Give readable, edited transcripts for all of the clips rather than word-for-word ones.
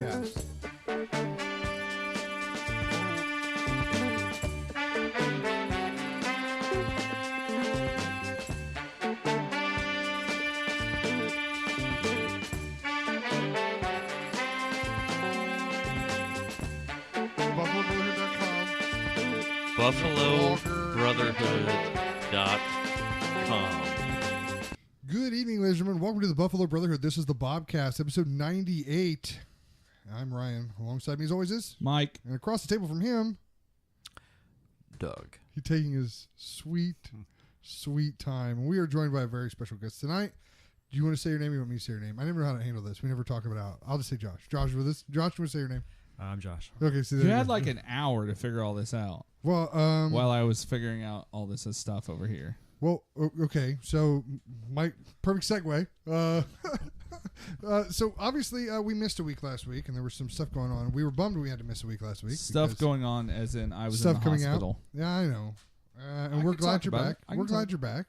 Yes. BuffaloBrotherhood.com. Good evening, ladies and gentlemen. Welcome to the Buffalo Brotherhood. This is the BOBcast, episode 98. I'm Ryan. Alongside me, as always, is Mike. And across the table from him, Doug. he's taking his sweet time. And we are joined by a very special guest tonight. Do you want to say your name? Or you want me to say your name? I never know how to handle this. We never talk about it out. I'll just say Josh. Josh, with this. Josh, you want to say your name? I'm Josh. Okay, so You had like an hour to figure all this out well, while I was figuring out all this stuff over here. Well, okay. So, Mike, perfect segue. So obviously we missed a week last week, and there was some stuff going on. We were bummed we had to miss a week last week. Stuff going on, as in I was stuff in the coming hospital. out. Yeah, I know. And I we're can glad talk you're about back. it. We're glad you're back.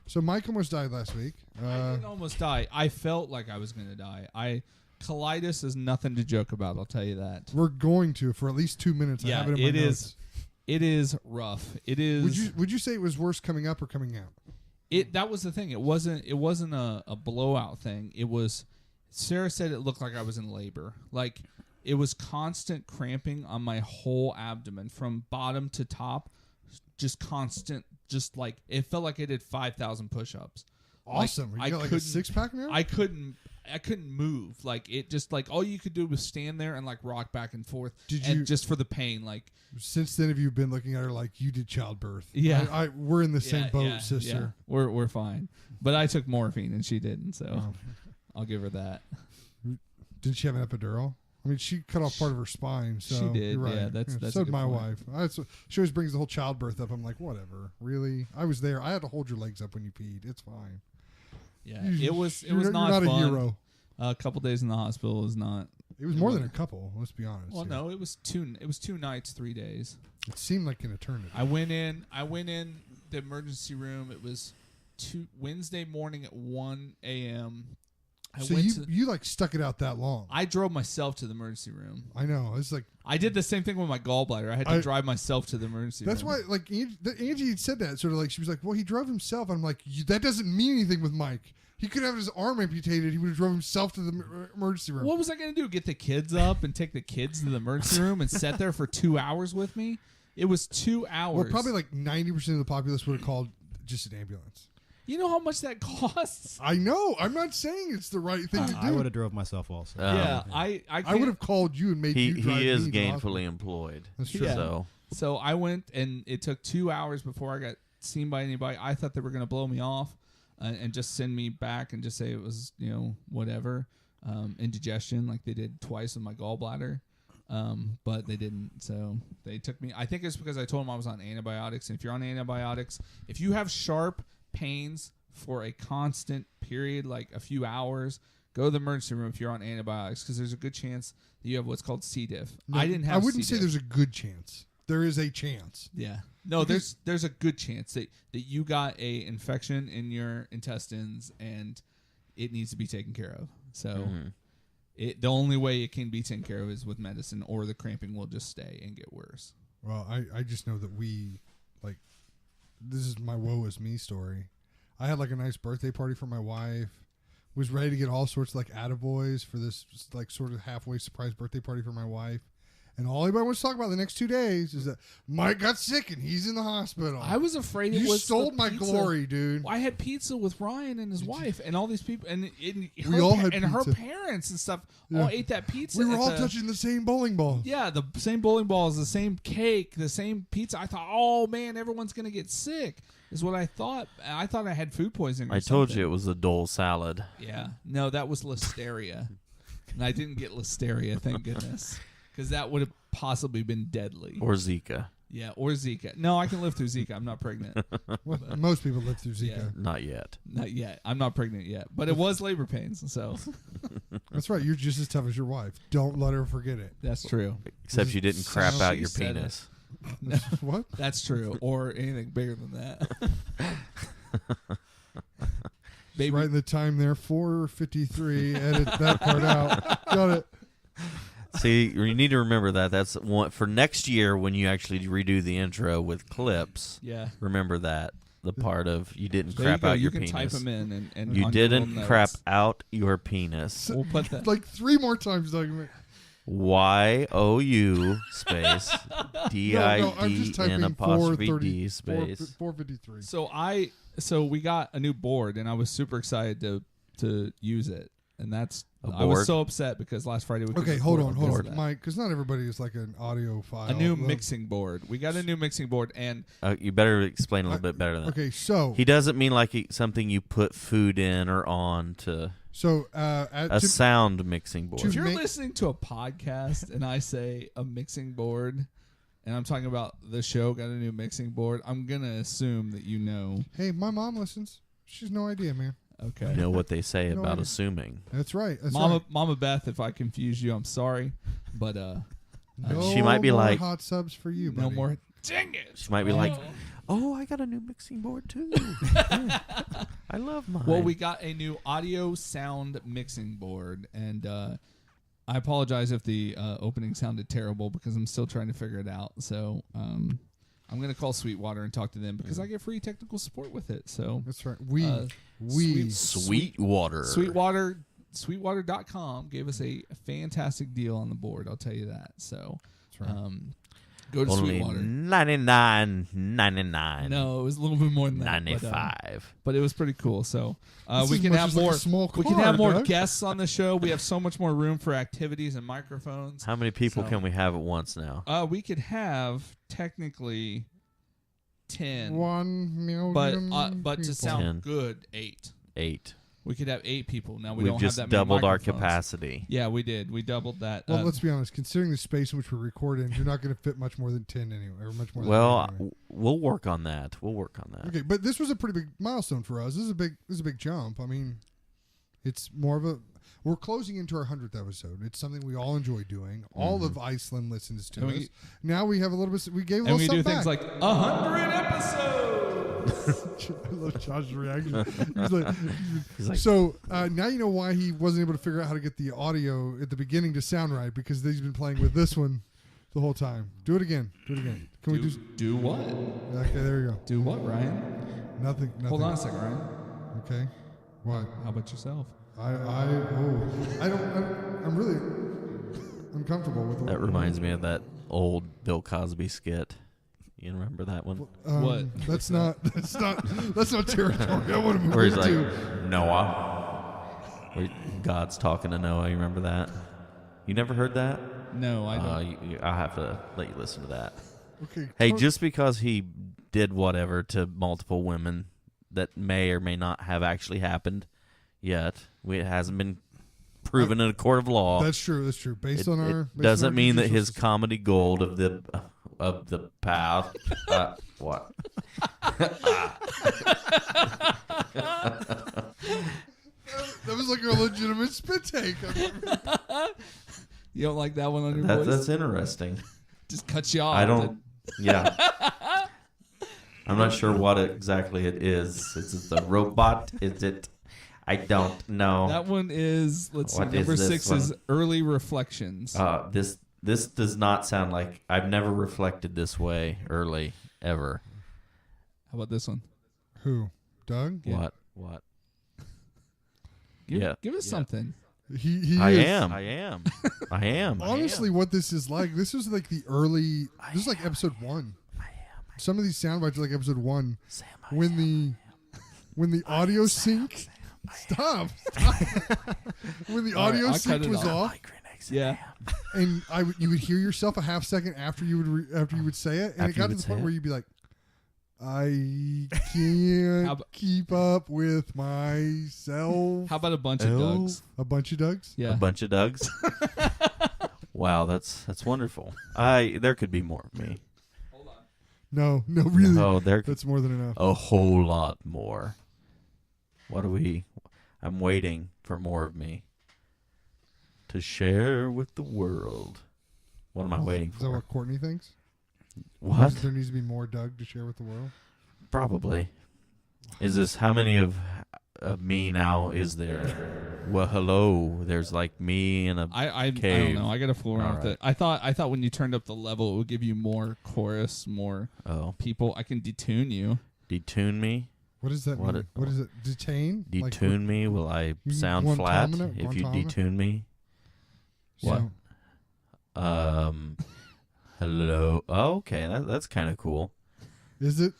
So Mike almost died last week. I didn't almost die. I felt like I was going to die. Colitis is nothing to joke about. I'll tell you that. We're going to for at least 2 minutes. I Yeah, have it in my notes. It is rough. It is. Would you say it was worse coming up or coming out? That was the thing. It wasn't a blowout thing. It was. Sarah said it looked like I was in labor. Like it was constant cramping on my whole abdomen from bottom to top, just constant. Just like it felt like I did 5,000 push-ups. Awesome. Like, you got like a six-pack now? I couldn't move. Like it just like all you could do was stand there and like rock back and forth. Just for the pain? Like since then, have you been looking at her like you did childbirth? Yeah, we're in the same boat, sister. Yeah. We're fine. But I took morphine and she didn't, so I'll give her that. Did she have an epidural? I mean, she cut off part of her spine. So she did. You're right. Yeah, that's so a did good my point. wife. She always brings the whole childbirth up. I'm like, whatever. Really? I was there. I had to hold your legs up when you peed. It's fine. Yeah, it was not you're not fun. a hero. A couple days in the hospital was not. It was more than a couple. Let's be honest. Well, no, it was 2 nights, 3 days. It seemed like an eternity. I went in the emergency room. It was Wednesday morning at 1 a.m. So you like stuck it out that long? I drove myself to the emergency room. I know. It's like I did the same thing with my gallbladder. I had to drive myself to the emergency room. That's why, like Angie said that sort of like she was like, "Well, he drove himself." I'm like, "That doesn't mean anything with Mike. He could have his arm amputated. He would have drove himself to the emergency room." What was I going to do? Get the kids up and take the kids to the emergency room and sit there for 2 hours with me? It was 2 hours. Well, probably like 90% of the populace would have called just an ambulance. You know how much that costs? I know. I'm not saying it's the right thing to do. I would have drove myself also. Yeah, I would have called you and made you drive He is me to the gainfully hospital. employed. That's true. Yeah. So I went, and it took 2 hours before I got seen by anybody. I thought they were going to blow me off and just send me back and just say it was, whatever, indigestion, like they did twice with my gallbladder. But they didn't. So they took me. I think it's because I told them I was on antibiotics. And if you're on antibiotics, if you have sharp pains for a constant period, like a few hours, go to the emergency room if you're on antibiotics, because there's a good chance that you have what's called C. diff. No, I didn't have. I wouldn't C. say diff. there's a good chance. There is a chance. Yeah. No, there's a good chance that you got a infection in your intestines and it needs to be taken care of. So the only way it can be taken care of is with medicine, or the cramping will just stay and get worse. Well, I just know that this is my woe is me story. I had like a nice birthday party for my wife. Was ready to get all sorts of like attaboys for this like sort of halfway surprise birthday party for my wife. And all anybody wants to talk about the next 2 days is that Mike got sick and he's in the hospital. I was afraid it you was stole the my pizza. glory, dude. I had pizza with Ryan and his wife and all these people, and her pizza. parents and stuff all ate that pizza. We were all touching the same bowling ball. Yeah, the same bowling balls, the same cake, the same pizza. I thought, oh man, everyone's gonna get sick. Is what I thought. I thought I had food poisoning. I told you it was a dole salad. Yeah, no, that was listeria, and I didn't get listeria, thank goodness, because that would have possibly been deadly. Or Zika. Yeah, or Zika. No, I can live through Zika. I'm not pregnant. Well, most people live through Zika. Yeah. Not yet. Not yet. I'm not pregnant yet, but it was labor pains, so That's right. You're just as tough as your wife. Don't let her forget it. that's true. Except you didn't crap So out she your said penis. What? That's true, or anything bigger than that. Baby, Right in the time there, 4:53. Edit that part out. Got it. See, you need to remember that. That's one for next year when you actually redo the intro with clips. Yeah. Remember that. The part of you didn't There crap you go. out You your can penis. type them in. And You on your didn't little crap notes. out your penis. We'll put that. Like 3 more times, Doug. YOU space I'm just DIDN typing apostrophe 430 D space. 453. So we got a new board, and I was super excited to use it. And that's I was board? so upset because last Friday we couldn't Okay, hold record on, because of that. Mike, because not everybody is like an audio file. A new mixing board. We got a new mixing board, and You better explain a little bit better than that. Okay, so He doesn't mean like something you put food in or on to a sound mixing board. if you're listening to a podcast and I say a mixing board, and I'm talking about the show got a new mixing board, I'm gonna assume that you know. Hey, my mom listens. She's no idea, man. Okay. You know what they say No about idea. assuming. That's right. That's Mama, right. Mama Beth, if I confuse you, I'm sorry, but No She might be more like- hot subs for you, no buddy. more. Dang it! She might be like, "Oh, I got a new mixing board too. Yeah. I love mine." Well, we got a new audio sound mixing board, and I apologize if the opening sounded terrible because I'm still trying to figure it out. So I'm going to call Sweetwater and talk to them because I get free technical support with it. So That's right. Sweetwater. Sweetwater.com gave us a fantastic deal on the board. I'll tell you that. So That's right. go to Only Sweetwater. $99.99. No, it was a little bit more than that. $95. But it was pretty cool. So This we is can much have as like a more. small We can car, have more Doug. guests on the show. We have so much more room for activities and microphones. How many people So- can we have at once now? We could have technically 10, 1 million. but to people. sound 10. good, 8. 8. We could have 8 people. Now we We've don't just have that many doubled our microphones. capacity. Yeah, we did. We doubled that. Well, let's be honest. Considering the space in which we're recording, you're not going to fit much more than 10 anyway, or much more. Well, than 10 anyway. we'll work on that. Okay, but this was a pretty big milestone for us. This is a big jump. I mean, it's more of a. We're closing into our 100th episode. It's something we all enjoy doing. All of Iceland listens to And us. we- Now we have a little bit. We gave a and little we do something things like 100 episodes. I love Josh's reaction. He's like, He's like, so now you know why he wasn't able to figure out how to get the audio at the beginning to sound right, because he's been playing with this one the whole time. Do it again. Can we do? Do what? Okay, there you go. Do what, Ryan? Nothing. Hold on a second, Ryan. Okay. What? How about yourself? I'm really uncomfortable with that reminds me of that old Bill Cosby skit. You remember that one? What? That's not territory. I want to move Where he's like, into. Noah. Where God's talking to Noah. You remember that? You never heard that? No, I don't. I'll have to let you listen to that. Okay. Hey, just because he did whatever to multiple women that may or may not have actually happened yet, it hasn't been proven in a court of law. That's true. Based on our. It doesn't mean that judicial his system. comedy gold of the path. What? That was like a legitimate spit take. You don't like that one on your That's voice? interesting. Just cut you off. I don't. Yeah. I'm not sure what exactly it is. Is it the robot? Is it? I don't know. That one is. Let's see. What is Number this 6 one? is early reflections. This does not sound like I've never reflected this way early ever. How about this one? Who? Doug? Yeah. What? Give us something. He I is- am. Honestly, what this is like, this is like the early. This is like episode 1. Some of these sound bites are like episode 1. Sam, When the audio sync. Stop. When the All right, audio I'll cut sync it was off. off, Yeah. and you would hear yourself a half second after you would say it, and After it got you to would the say point it? where you'd be like, I How can't ab- keep up with myself. How about a bunch of Dougs? A bunch of Dougs. Yeah. A bunch of Dougs. Wow, that's wonderful. There could be more of me. No, really. Oh, That's more than enough. a whole lot more. What do we? I'm waiting for more of me to share with the world. What am I waiting Is that for? what Courtney thinks? What? There needs to be more Doug to share with the world. Probably. Is this how many of me now is there? Well, hello. There's like me in a I cave. don't know. I got to fool around with All it. I thought when you turned up the level, it would give you more chorus, more people. I can detune you. Detune me? What does that mean? What is it? Detain? Detune me? Will I sound flat if you detune me? What? Hello. Oh, okay. That's kind of cool. Is it?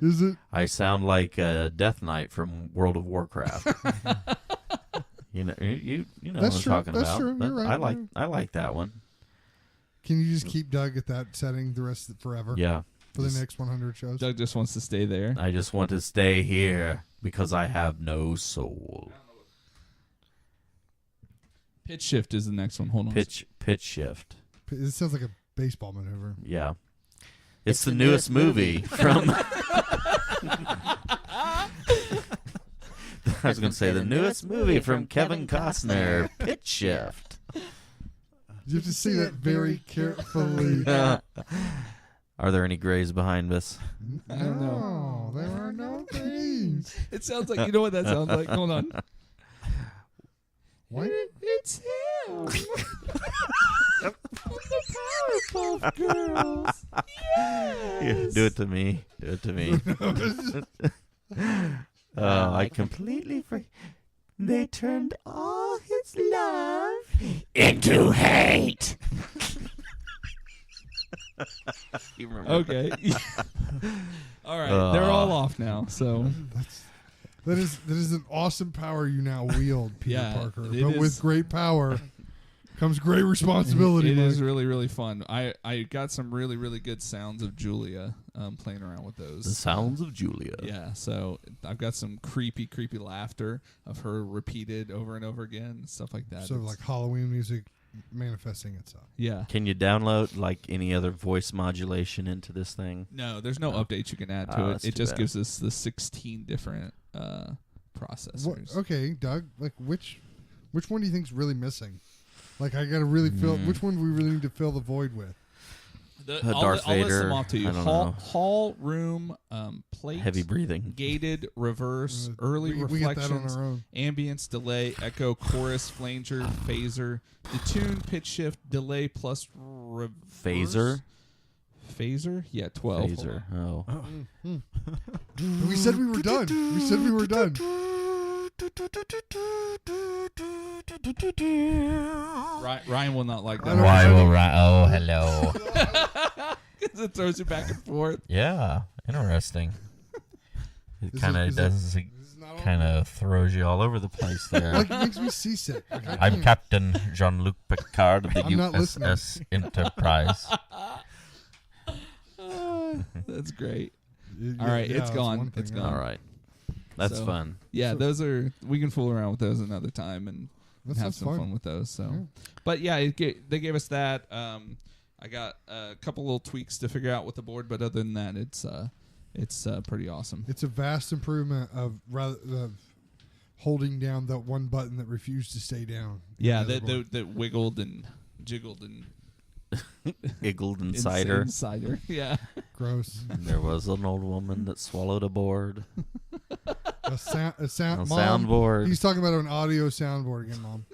Is it? I sound like Death Knight from World of Warcraft. you know That's what true. I'm talking That's about. true. You're right. I like that one. Can you just keep Doug at that setting the rest of forever? Yeah. For the next 100 shows? Doug just wants to stay there. I just want to stay here because I have no soul. Pitch shift is the next one. Hold on. Pitch shift. It sounds like a baseball maneuver. Yeah. It's the newest movie from... I was going to say the newest movie from Kevin Costner, Pitch Shift. You have to say that very carefully. Are there any grays behind us? I don't know. There are no grays. It sounds like, you know what that sounds like? Hold on. What? It's him. From the Powerpuff Girls. Yes. Yeah, do it to me. Do it to me. I completely forgot. They turned all his love into hate. You remember? Okay. All right. They're all off now. So that is an awesome power you now wield, Peter Parker. But with great power comes great responsibility. It is really, really fun. I got some really, really good sounds of Julia playing around with those. The sounds of Julia. Yeah, so I've got some creepy, creepy laughter of her repeated over and over again, stuff like that. So like Halloween music manifesting itself. Yeah. Can you download like any other voice modulation into this thing? No, there's no updates you can add to it. It just gives us the 16 different processors. Okay, Doug, like which one do you think's really missing? Like I gotta really fill. Which one do we really need to fill the void with? Darth I'll Vader. list them off to you. I don't know. Hall room, plate, Heavy breathing, gated, reverse, early we get that on reflections, our own. ambience, delay, echo, chorus, flanger, phaser, detune, pitch shift, delay plus reverse. Phaser? Yeah, 12. Phaser. Oh. We said we were done. We said we were done. Ryan will not like that. Why will Ryan? Oh, hello. Because it throws you back and forth. Yeah, interesting. It kind of does. Kind of throws you all over the place there. Like it makes me seasick. Like, I'm Captain Jean-Luc Picard of the I'm not USS Enterprise. That's great. All right, it's gone. It's gone. All right. That's fun. Yeah, those are. We can fool around with those another time and have some fun with those. So, but yeah, they gave us that. I got a couple little tweaks to figure out with the board, but other than that, it's pretty awesome. It's a vast improvement of holding down that one button that refused to stay down. Yeah, that wiggled and jiggled and Iggled and cider. Cider, yeah. Gross. There was an old woman that swallowed a board. A soundboard. He's talking about an audio soundboard again, Mom.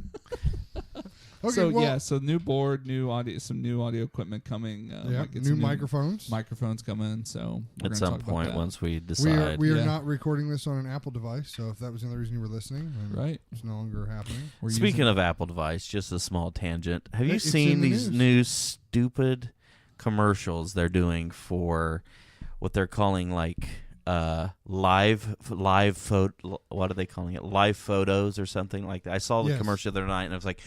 Okay, so new board, new audio, some new audio equipment coming. New microphones. Microphones coming. So we're at gonna some talk about point, that. once we decide, we are not recording this on an Apple device. So if that was the only reason you were listening, then right, it's no longer happening. Speaking of Apple device, just a small tangent. Have you seen these new stupid commercials they're doing for what they're calling like live photo? What are they calling it? Live photos or something like that. I saw the commercial the other night and I was like,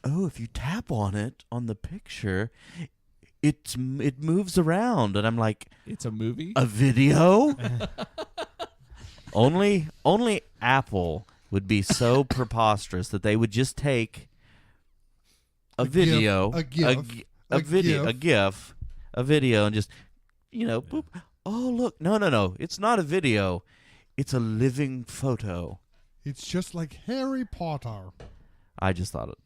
oh, if you tap on it on the picture, it moves around, and I'm like, it's a movie, a video. Only Apple would be so preposterous that they would just take a video, a GIF, and just, boop. Oh, look, no, it's not a video, it's a living photo. It's just like Harry Potter. I just thought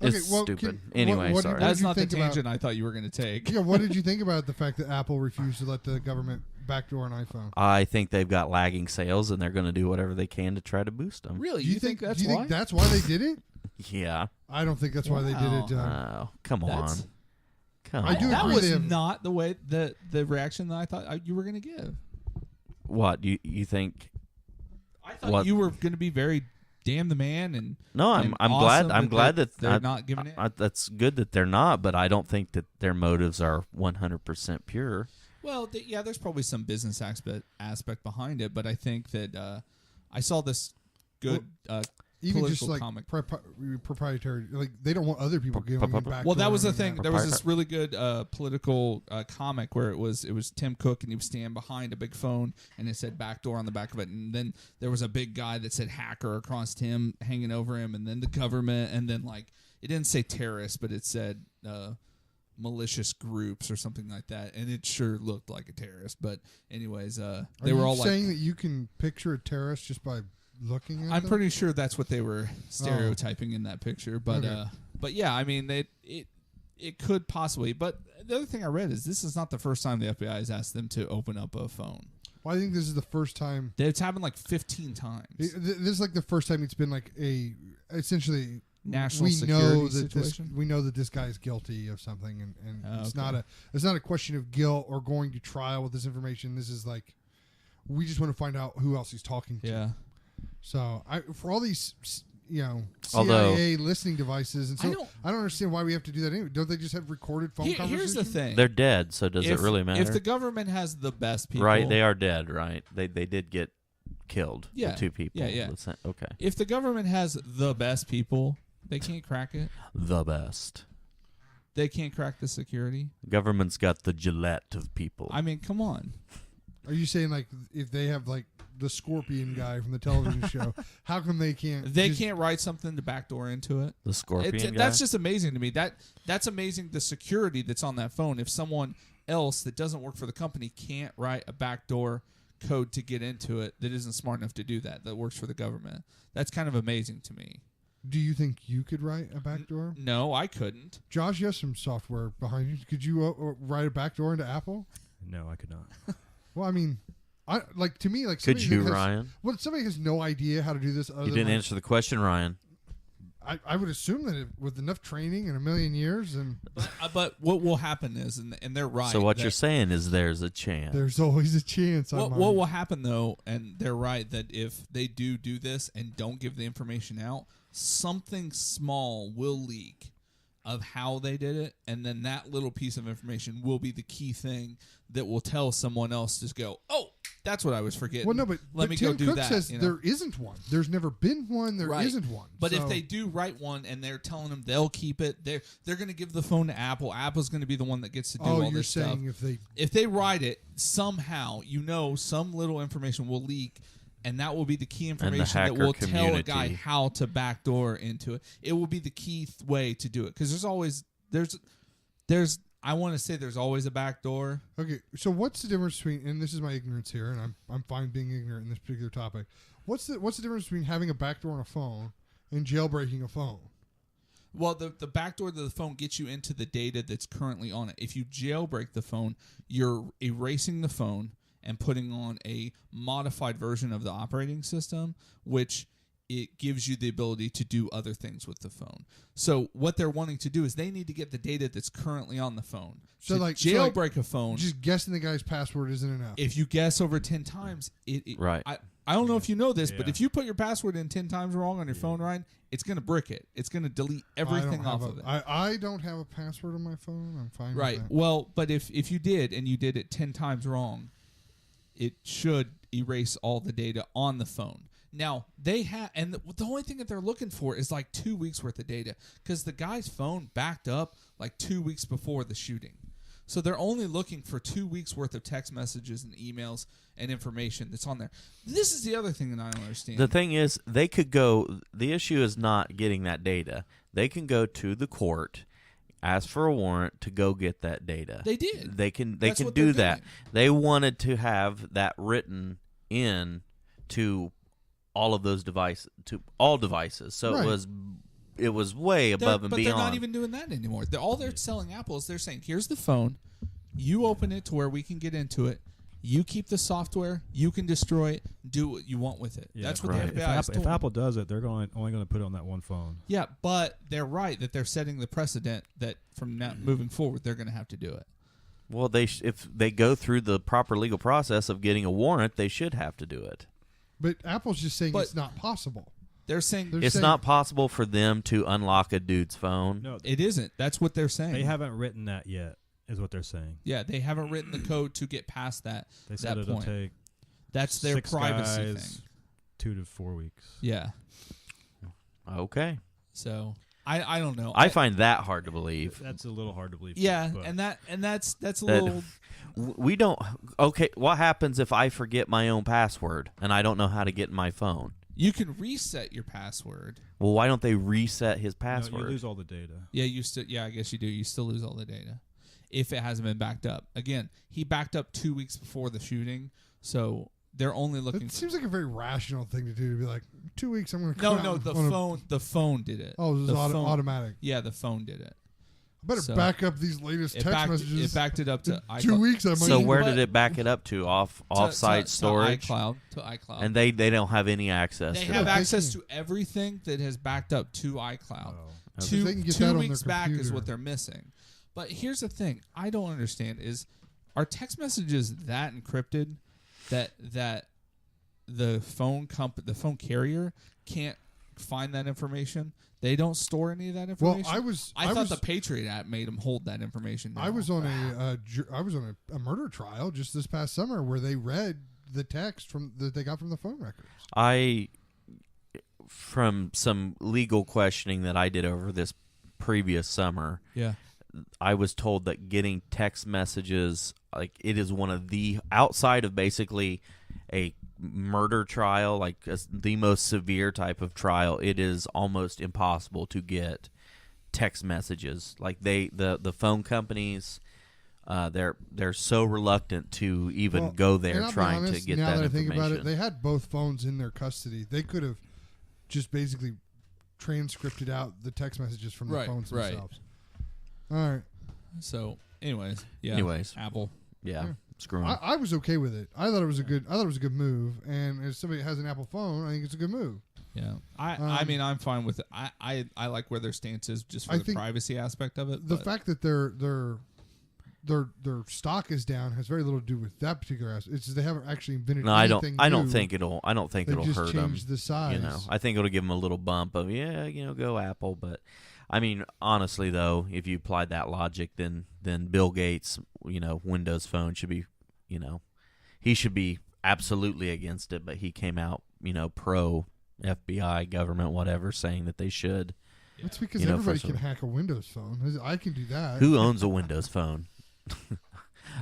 it's stupid. Anyway, what sorry. That's not the tangent I thought you were going to take. Yeah, what did you think about the fact that Apple refused to let the government backdoor an iPhone? I think they've got lagging sales, and they're going to do whatever they can to try to boost them. Really? Do you think that's do you why? think that's why they did it? Yeah. I don't think that's why they did it. Oh, come on. That's- Come I do on. That agree was they have- not the way the reaction that I thought you were going to give. What? You think? I thought What? you were going to be very damn the man and No, I'm awesome glad that they're not giving it. that's good that they're not, but I don't think that their motives are 100% pure. Well, yeah, there's probably some business aspect behind it, but I think that I saw this good Even political just like comic. proprietary, like they don't want other people giving them back. Well, that was the thing. There was this really good political comic where it was Tim Cook and he was standing behind a big phone and it said backdoor on the back of it, and then there was a big guy that said hacker across him hanging over him, and then the government, and then like it didn't say terrorist, but it said malicious groups or something like that, and it sure looked like a terrorist. But anyways, they were all saying like, that you can picture a terrorist just by looking at I'm them? pretty sure that's what they were stereotyping in that picture, but Okay. but yeah, I mean it could possibly. But the other thing I read is this is not the first time the FBI has asked them to open up a phone. Well, I think this is the first time. It's happened like 15 times. This is like the first time it's been like essentially National we security know that situation. we know that this guy is guilty of something, and it's okay. not a question of guilt or going to trial with this information. This is like we just want to find out who else he's talking to. Yeah. So for all these CIA Although- listening devices, and so I don't understand why we have to do that anyway. Don't they just have recorded phone conversations? Here's the thing. They're dead, so does it really matter? If the government has the best people, Right, they are dead, right? They did get killed. Yeah. The two people. Yeah. Okay. If the government has the best people, they can't crack it. The best. They can't crack the security. Government's got the Gillette of people. I mean, come on. Are you saying like if they have like the Scorpion guy from the television show, how come they can't? They can't write something to backdoor into it. The Scorpion guy? That's just amazing to me. That's amazing. The security that's on that phone. If someone else that doesn't work for the company can't write a backdoor code to get into it, that isn't smart enough to do that works for the government. That's kind of amazing to me. Do you think you could write a backdoor? No, I couldn't. Josh, you have some software behind you. Could you write a backdoor into Apple? No, I could not. Well, I mean, to me, like Could somebody you, who has, Ryan? Well, somebody has no idea how to do this. Other You didn't than answer the question, Ryan. I would assume that with enough training and a million years, and But what will happen is, and they're right. So what that- you're saying is there's a chance. there's always a chance. What will happen though, and they're right that if they do this and don't give the information out, something small will leak of how they did it, and then that little piece of information will be the key thing that will tell someone else to go, oh, that's what I was forgetting. Well, no, but let me Tim go do Cook that. says you know? there isn't one. There's never been one. There Right. not one. But So- if they do write one and they're telling them they'll keep it, they're going to give the phone to Apple. Apple's going to be the one that gets to do all you're this stuff. saying If they write it somehow, some little information will leak, and that will be the key information that hacker will tell a guy community. how to backdoor into it. It will be the key way to do it, because there's always I want to say there's always a backdoor. Okay, so what's the difference between? And this is my ignorance here, and I'm fine being ignorant in this particular topic. What's the difference between having a backdoor on a phone and jailbreaking a phone? Well, the backdoor to the phone gets you into the data that's currently on it. If you jailbreak the phone, you're erasing the phone and putting on a modified version of the operating system, which it gives you the ability to do other things with the phone. So what they're wanting to do is they need to get the data that's currently on the phone. So to like jailbreak a phone. Just guessing the guy's password isn't enough. If you guess over 10 times, Right. I don't know if you know this, but Yeah. if you put your password in 10 times wrong on your phone, Ryan, it's going to brick it. It's going to delete everything off of it. I don't have a password on my phone. I'm fine Right. with that. Well, but if you did and you did it 10 times wrong, it should erase all the data on the phone. Now, they have, and the only thing that they're looking for is like 2 weeks worth of data, because the guy's phone backed up like 2 weeks before the shooting. So they're only looking for 2 weeks worth of text messages and emails and information that's on there. This is the other thing that I don't understand. The thing is, they could go. The issue is not getting that data. They can go to the court, ask for a warrant to go get that data. They did. They can That's what do they're that. doing. They wanted to have that written in to all of those devices, to all devices. So Right. it was way above and but beyond. they're not even doing that anymore. All they're selling Apple is they're saying, here's the phone. You open it to where we can get into it. You keep the software. You can destroy it. Do what you want with it. Yeah, That's what right. the FBI is If Apple does it, they're only going to put it on that one phone. Yeah, but they're right that they're setting the precedent that from now moving forward, they're going to have to do it. Well, if they go through the proper legal process of getting a warrant, they should have to do it. But Apple's just saying it's not possible. They're saying It's not possible for them to unlock a dude's phone. No, it isn't. That's what they're saying. they haven't written that yet, is what they're saying. Yeah, they haven't written the code to get past that. They said it'll point. take That's their 6 privacy guys, thing. 2 to 4 weeks. Yeah. Okay. So I don't know. I find that hard to believe. That's a little hard to believe. Yeah, but and that's a That little. we don't. Okay, what happens if I forget my own password and I don't know how to get in my phone? You can reset your password. Well, why don't they reset his no, password? you lose all the data. Yeah, you still. Yeah, I guess you do. You still lose all the data if it hasn't been backed up. Again, he backed up 2 weeks before the shooting, so they're only looking. It seems like a very rational thing to do, to be like, 2 weeks, I'm going to No, the phone did it. Oh, it was The phone- automatic. Yeah, the phone did it. I better So, back up these latest text messages. It backed it up to iCloud. 2 weeks, I might. So where But- did it back it up to? Off-site storage, to iCloud. and they don't have any access. They to have it. access to everything that has backed up to iCloud. Oh. Okay. So they can get that 2 on their weeks back is computer. what they're missing. But here's the thing I don't understand is, are text messages that encrypted that the phone carrier can't find that information? They don't store any of that Well, information. I thought the Patriot Act made them hold that information. I was on a murder trial just this past summer where they read the text that they got from the phone records. From some legal questioning that I did over this previous summer, Yeah. I was told that getting text messages, like, it is one of the, outside of basically a murder trial, like the most severe type of trial, it is almost impossible to get text messages. Like the phone companies, they're so reluctant to even go there and I'll be trying honest, to get now that I think information. about it, they had both phones in their custody. They could have just basically transcripted out the text messages from the phones themselves. All right. So, anyways, yeah. Apple. Yeah. Screw 'em. I was okay with it. I thought it was a good move. And as somebody that has an Apple phone, I think it's a good move. Yeah, I mean, I'm fine with it. I like where their stance is just for the privacy aspect of it. The fact that their stock is down has very little to do with that particular aspect. It's just they haven't actually invented anything I don't new. think it'll just hurt them. changed the size. You know, I think it'll give them a little bump of go Apple. But I mean, honestly though, if you applied that logic, then Bill Gates, Windows Phone should be, he should be absolutely against it. But he came out, pro FBI, government, whatever, saying that they should. It's because everybody can hack a Windows phone. I can do that. Who owns a Windows phone?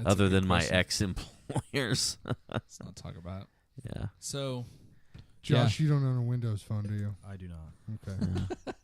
Other than my question. ex-employers. Let's not talk about it. Yeah. So, Josh, you don't own a Windows phone, do you? I do not. Okay.